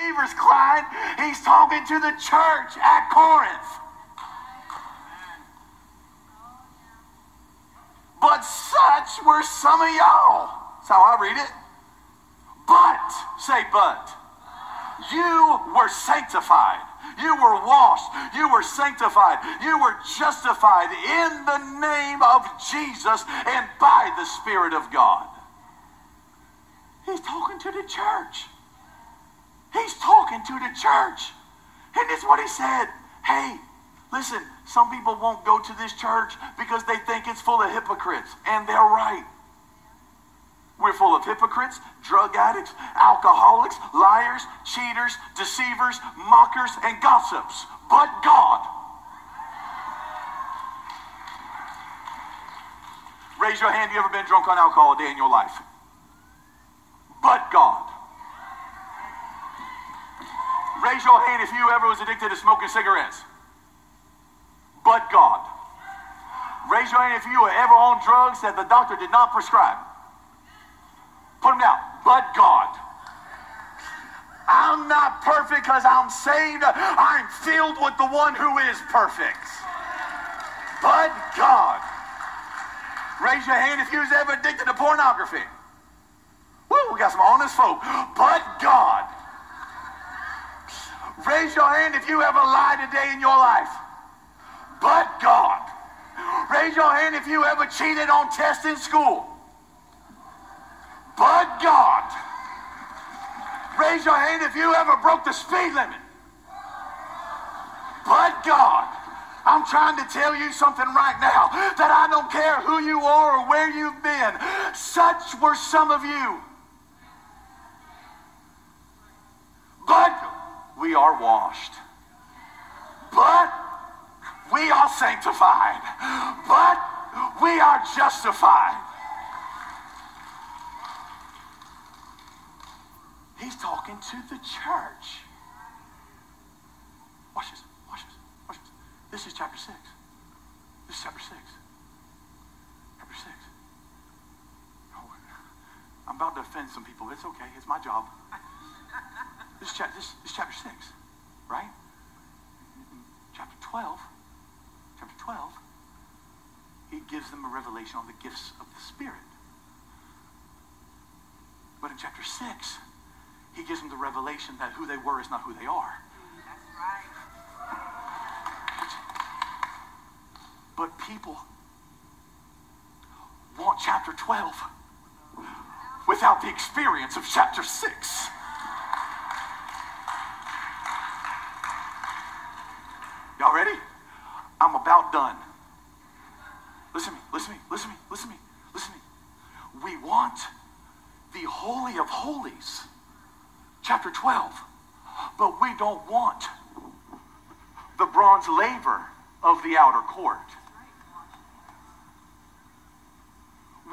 believers, Clyde. He's talking to the church at Corinth. But such were some of y'all. That's how I read it. But, say but. You were sanctified. You were washed. You were sanctified. You were justified in the name of Jesus and by the Spirit of God. He's talking to the church. He's talking to the church. And this is what he said. Hey, listen, some people won't go to this church because they think it's full of hypocrites. And they're right. We're full of hypocrites, drug addicts, alcoholics, liars, cheaters, deceivers, mockers, and gossips. But God. Raise your hand if you ever been drunk on alcohol a day in your life. But God. Raise your hand if you ever was addicted to smoking cigarettes. But God. Raise your hand if you were ever on drugs that the doctor did not prescribe. Put them down. But God. I'm not perfect because I'm saved. I'm filled with the one who is perfect. But God. Raise your hand if you was ever addicted to pornography. Woo, we got some honest folk. But God. Raise your hand if you ever lied a day in your life. But God. Raise your hand if you ever cheated on tests in school. But God. Raise your hand if you ever broke the speed limit. But God. I'm trying to tell you something right now, that I don't care who you are or where you've been. Such were some of you. But we are washed. But we are sanctified. But we are justified. He's talking to the church. Watch this, watch this, watch this. This is chapter 6. This is chapter 6. Chapter 6. Oh, I'm about to offend some people. It's okay. It's my job. This is chapter 6, right? Chapter 12, he gives them a revelation on the gifts of the Spirit. But in chapter 6, he gives them the revelation that who they were is not who they are. That's right. But people want chapter 12 without the experience of chapter 6. Y'all ready? I'm about done. Listen to me, listen to me, listen to me, listen to me, listen to me. We want the Holy of Holies, chapter 12, but we don't want the bronze laver of the outer court.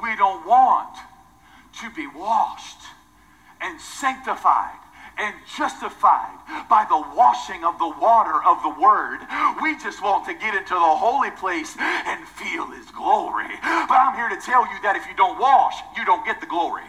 We don't want to be washed and sanctified and justified by the washing of the water of the word. We just want to get into the holy place and feel his glory. But I'm here to tell you that if you don't wash, you don't get the glory.